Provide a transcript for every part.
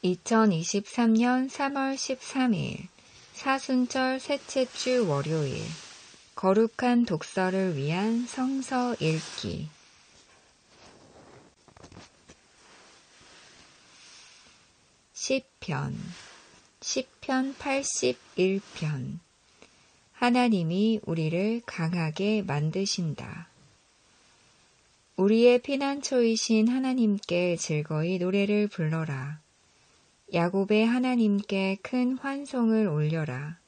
2023년 3월 13일 사순절 셋째 주 월요일 거룩한 독서를 위한 성서 읽기 시편 81편 하나님이 우리를 강하게 만드신다. 우리의 피난처이신 하나님께 즐거이 노래를 불러라. 야곱의 하나님께 큰 환송을 올려라.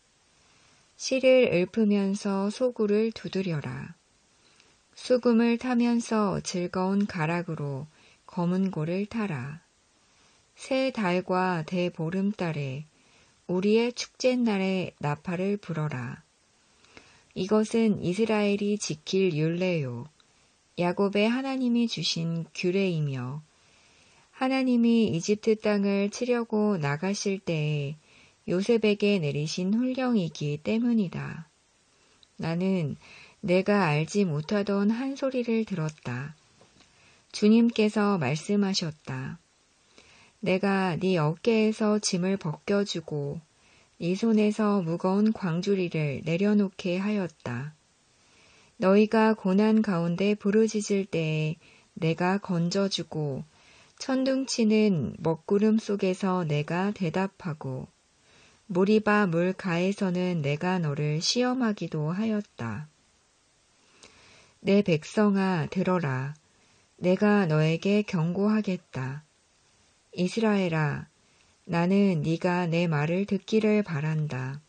실을 읊으면서 소구를 두드려라. 수금을 타면서 즐거운 가락으로 검은 고를 타라. 새 달과 대보름달에 우리의 축제날에 나팔을 불어라. 이것은 이스라엘이 지킬 율례요. 야곱의 하나님이 주신 규례이며 하나님이 이집트 땅을 치려고 나가실 때에 요셉에게 내리신 훈령이기 때문이다. 나는 내가 알지 못하던 한 소리를 들었다. 주님께서 말씀하셨다. 내가 네 어깨에서 짐을 벗겨주고 네 손에서 무거운 광주리를 내려놓게 하였다. 너희가 고난 가운데 부르짖을 때에 내가 건져주고 천둥치는 먹구름 속에서 내가 대답하고 무리바 물가에서는 내가 너를 시험하기도 하였다. 내 백성아 들어라. 내가 너에게 경고하겠다. 이스라엘아, 나는 네가 내 말을 듣기를 바란다.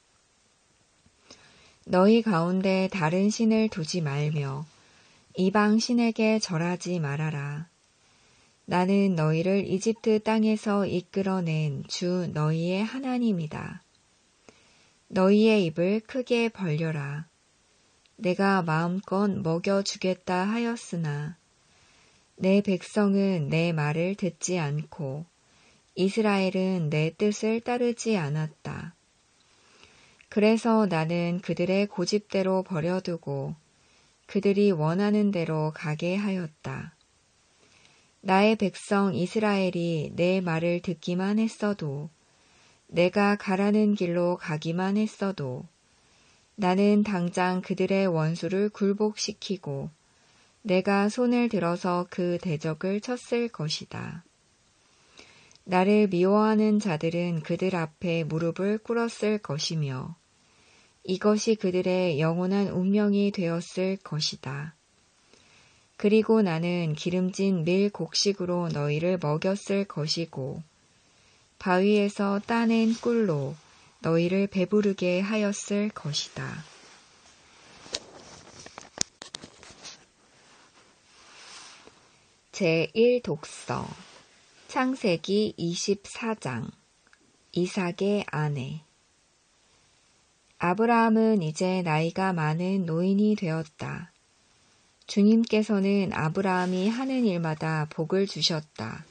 너희 가운데 다른 신을 두지 말며 이방 신에게 절하지 말아라. 나는 너희를 이집트 땅에서 이끌어낸 주 너희의 하나님이다. 너희의 입을 크게 벌려라. 내가 마음껏 먹여주겠다 하였으나 내 백성은 내 말을 듣지 않고 이스라엘은 내 뜻을 따르지 않았다. 그래서 나는 그들의 고집대로 버려두고 그들이 원하는 대로 가게 하였다. 나의 백성 이스라엘이 내 말을 듣기만 했어도 내가 가라는 길로 가기만 했어도 나는 당장 그들의 원수를 굴복시키고 내가 손을 들어서 그 대적을 쳤을 것이다. 나를 미워하는 자들은 그들 앞에 무릎을 꿇었을 것이며 이것이 그들의 영원한 운명이 되었을 것이다. 그리고 나는 기름진 밀 곡식으로 너희를 먹였을 것이고 바위에서 따낸 꿀로 너희를 배부르게 하였을 것이다. 제1독서 창세기 24장 이삭의 아내 아브라함은 이제 나이가 많은 노인이 되었다. 주님께서는 아브라함이 하는 일마다 복을 주셨다.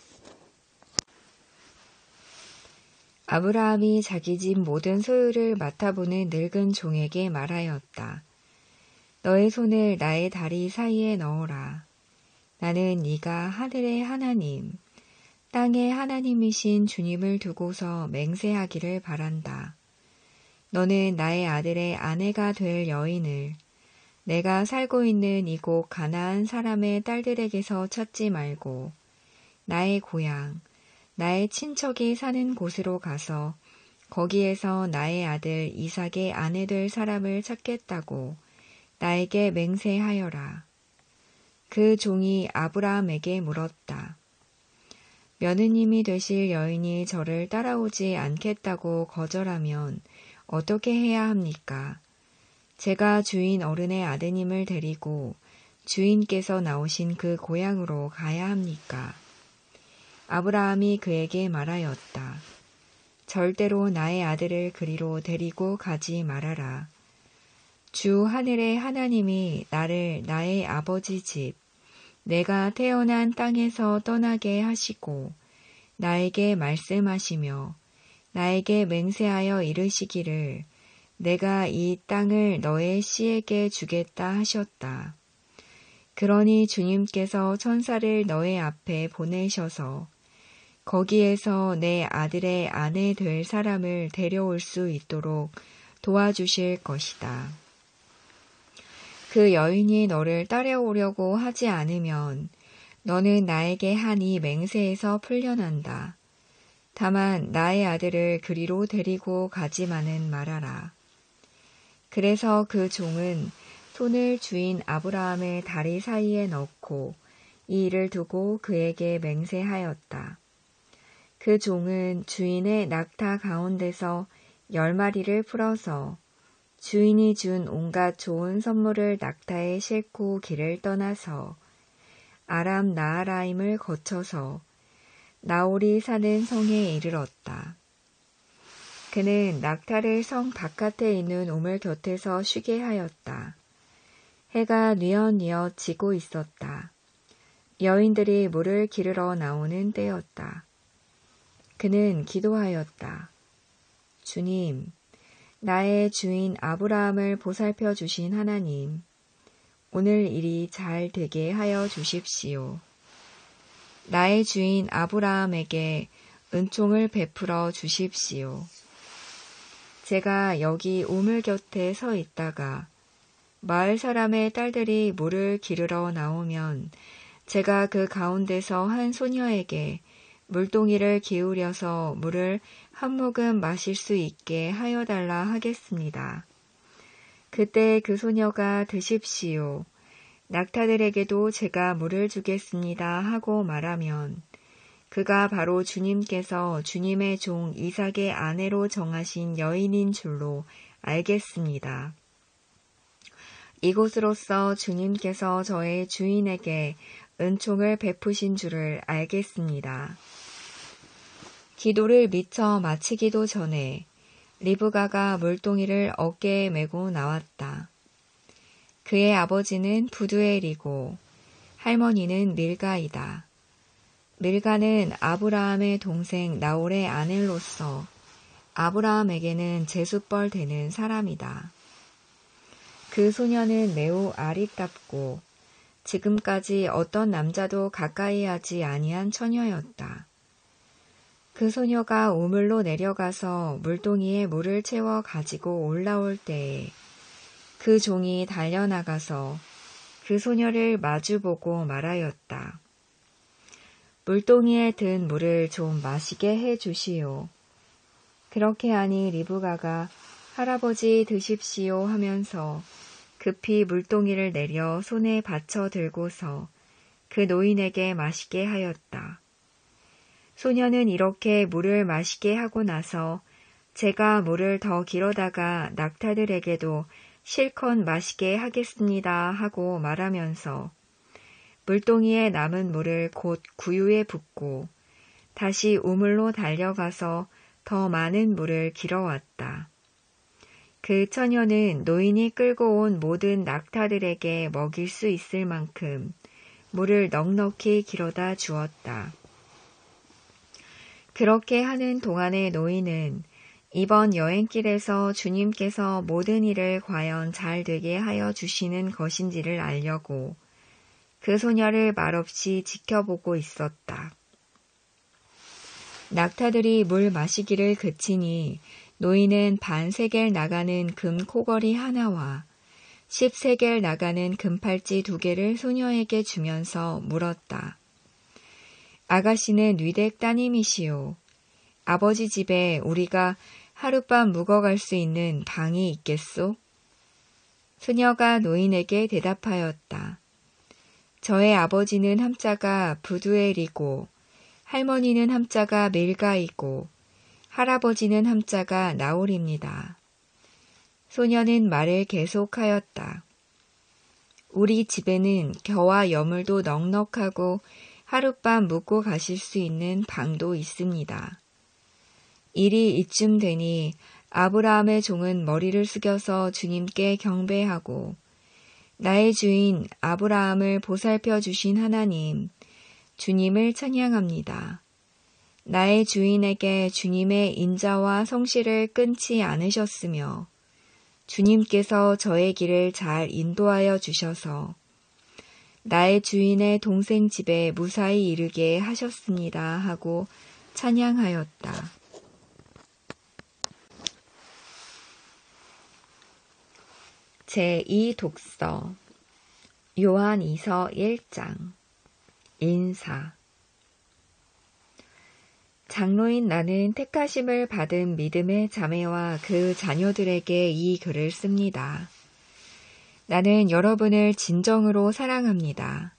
아브라함이 자기 집 모든 소유를 맡아보는 늙은 종에게 말하였다. 너의 손을 나의 다리 사이에 넣어라. 나는 네가 하늘의 하나님, 땅의 하나님이신 주님을 두고서 맹세하기를 바란다. 너는 나의 아들의 아내가 될 여인을 내가 살고 있는 이곳 가나안 사람의 딸들에게서 찾지 말고 나의 고향, 나의 친척이 사는 곳으로 가서 거기에서 나의 아들 이삭의 아내 될 사람을 찾겠다고 나에게 맹세하여라. 그 종이 아브라함에게 물었다. 며느님이 되실 여인이 저를 따라오지 않겠다고 거절하면 어떻게 해야 합니까? 제가 주인 어른의 아드님을 데리고 주인께서 나오신 그 고향으로 가야 합니까? 아브라함이 그에게 말하였다. 절대로 나의 아들을 그리로 데리고 가지 말아라. 주 하늘의 하나님이 나를 나의 아버지 집, 내가 태어난 땅에서 떠나게 하시고 나에게 말씀하시며 나에게 맹세하여 이르시기를 내가 이 땅을 너의 씨에게 주겠다 하셨다. 그러니 주님께서 천사를 너의 앞에 보내셔서 거기에서 내 아들의 아내 될 사람을 데려올 수 있도록 도와주실 것이다. 그 여인이 너를 따라오려고 하지 않으면 너는 나에게 한 이 맹세에서 풀려난다. 다만 나의 아들을 그리로 데리고 가지만은 말아라. 그래서 그 종은 손을 주인 아브라함의 다리 사이에 넣고 이 일을 두고 그에게 맹세하였다. 그 종은 주인의 낙타 가운데서 10마리를 풀어서 주인이 준 온갖 좋은 선물을 낙타에 싣고 길을 떠나서 아람 나하라임을 거쳐서 나홀이 사는 성에 이르렀다. 그는 낙타를 성 바깥에 있는 우물 곁에서 쉬게 하였다. 해가 뉘엿뉘엿 지고 있었다. 여인들이 물을 기르러 나오는 때였다. 그는 기도하였다. 주님, 나의 주인 아브라함을 보살펴 주신 하나님, 오늘 일이 잘 되게 하여 주십시오. 나의 주인 아브라함에게 은총을 베풀어 주십시오. 제가 여기 우물 곁에 서 있다가 마을 사람의 딸들이 물을 기르러 나오면 제가 그 가운데서 한 소녀에게 물동이를 기울여서 물을 한 모금 마실 수 있게 하여 달라 하겠습니다. 그때 그 소녀가 드십시오. 낙타들에게도 제가 물을 주겠습니다 하고 말하면 그가 바로 주님께서 주님의 종 이삭의 아내로 정하신 여인인 줄로 알겠습니다. 이곳으로서 주님께서 저의 주인에게 은총을 베푸신 줄을 알겠습니다. 기도를 미처 마치기도 전에 리브가가 물동이를 어깨에 메고 나왔다. 그의 아버지는 부두엘이고 할머니는 밀가이다. 밀가는 아브라함의 동생 나홀의 아내로서 아브라함에게는 제숫벌 되는 사람이다. 그 소녀는 매우 아리답고 지금까지 어떤 남자도 가까이 하지 아니한 처녀였다. 그 소녀가 우물로 내려가서 물동이에 물을 채워 가지고 올라올 때에 그 종이 달려나가서 그 소녀를 마주보고 말하였다. 물동이에 든 물을 좀 마시게 해 주시오. 그렇게 하니 리브가가 할아버지 드십시오 하면서 급히 물동이를 내려 손에 받쳐 들고서 그 노인에게 마시게 하였다. 소녀는 이렇게 물을 마시게 하고 나서 제가 물을 더 길어다가 낙타들에게도 실컷 마시게 하겠습니다 하고 말하면서 물동이에 남은 물을 곧 구유에 붓고 다시 우물로 달려가서 더 많은 물을 길어왔다. 그 처녀는 노인이 끌고 온 모든 낙타들에게 먹일 수 있을 만큼 물을 넉넉히 길어다 주었다. 그렇게 하는 동안의 노인은 이번 여행길에서 주님께서 모든 일을 과연 잘 되게 하여 주시는 것인지를 알려고 그 소녀를 말없이 지켜보고 있었다. 낙타들이 물 마시기를 그치니 노인은 반세겔 나가는 금 코걸이 하나와 10세겔 나가는 금팔찌 2개를 소녀에게 주면서 물었다. 아가씨는 뉘댁 따님이시오. 아버지 집에 우리가 하룻밤 묵어갈 수 있는 방이 있겠소? 소녀가 노인에게 대답하였다. 저의 아버지는 함자가 부두엘이고 할머니는 함자가 밀가이고 할아버지는 함자가 나홀입니다. 소녀는 말을 계속하였다. 우리 집에는 겨와 여물도 넉넉하고 하룻밤 묵고 가실 수 있는 방도 있습니다. 일이 이쯤 되니 아브라함의 종은 머리를 숙여서 주님께 경배하고 나의 주인 아브라함을 보살펴 주신 하나님, 주님을 찬양합니다. 나의 주인에게 주님의 인자와 성실을 끊지 않으셨으며 주님께서 저의 길을 잘 인도하여 주셔서 나의 주인의 동생 집에 무사히 이르게 하셨습니다 하고 찬양하였다. 제2독서 요한이서 1장 인사. 장로인 나는 택하심을 받은 믿음의 자매와 그 자녀들에게 이 글을 씁니다. 나는 여러분을 진정으로 사랑합니다.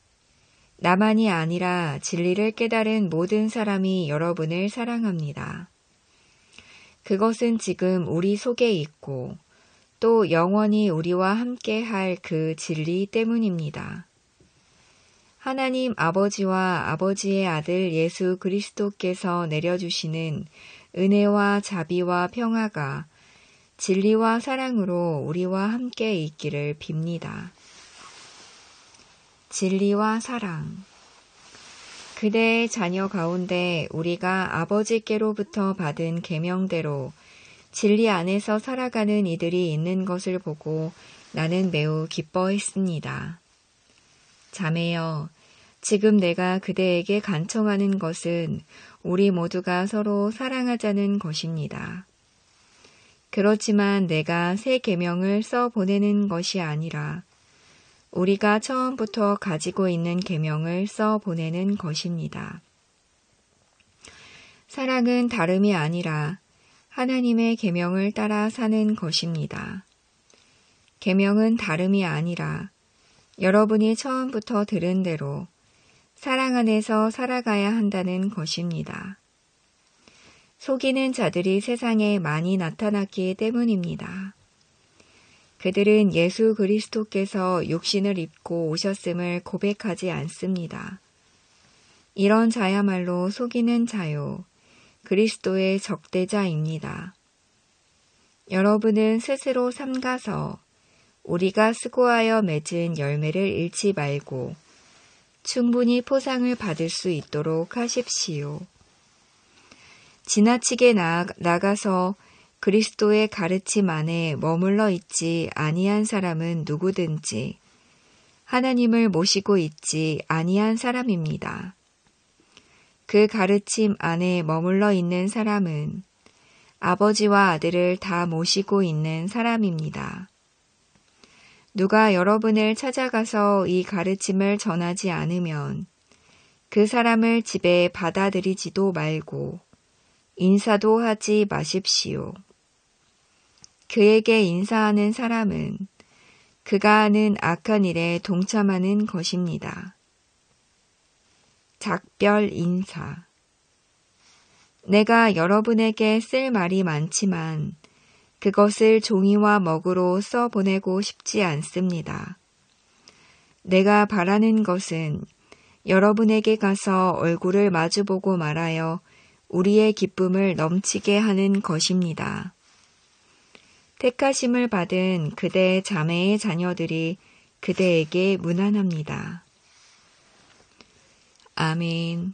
나만이 아니라 진리를 깨달은 모든 사람이 여러분을 사랑합니다. 그것은 지금 우리 속에 있고 또 영원히 우리와 함께 할 그 진리 때문입니다. 하나님 아버지와 아버지의 아들 예수 그리스도께서 내려주시는 은혜와 자비와 평화가 진리와 사랑으로 우리와 함께 있기를 빕니다. 진리와 사랑. 그대의 자녀 가운데 우리가 아버지께로부터 받은 계명대로 진리 안에서 살아가는 이들이 있는 것을 보고 나는 매우 기뻐했습니다. 자매여, 지금 내가 그대에게 간청하는 것은 우리 모두가 서로 사랑하자는 것입니다. 그렇지만 내가 새 계명을 써 보내는 것이 아니라 우리가 처음부터 가지고 있는 계명을 써 보내는 것입니다. 사랑은 다름이 아니라 하나님의 계명을 따라 사는 것입니다. 계명은 다름이 아니라 여러분이 처음부터 들은 대로 사랑 안에서 살아가야 한다는 것입니다. 속이는 자들이 세상에 많이 나타났기 때문입니다. 그들은 예수 그리스도께서 육신을 입고 오셨음을 고백하지 않습니다. 이런 자야말로 속이는 자요, 그리스도의 적대자입니다. 여러분은 스스로 삼가서 우리가 수고하여 맺은 열매를 잃지 말고 충분히 포상을 받을 수 있도록 하십시오. 지나치게 나가서 그리스도의 가르침 안에 머물러 있지 아니한 사람은 누구든지 하나님을 모시고 있지 아니한 사람입니다. 그 가르침 안에 머물러 있는 사람은 아버지와 아들을 다 모시고 있는 사람입니다. 누가 여러분을 찾아가서 이 가르침을 전하지 않으면 그 사람을 집에 받아들이지도 말고 인사도 하지 마십시오. 그에게 인사하는 사람은 그가 하는 악한 일에 동참하는 것입니다. 작별 인사. 내가 여러분에게 쓸 말이 많지만 그것을 종이와 먹으로 써보내고 싶지 않습니다. 내가 바라는 것은 여러분에게 가서 얼굴을 마주보고 말하여 우리의 기쁨을 넘치게 하는 것입니다. 택하심을 받은 그대의 자매의 자녀들이 그대에게 문안합니다. 아멘.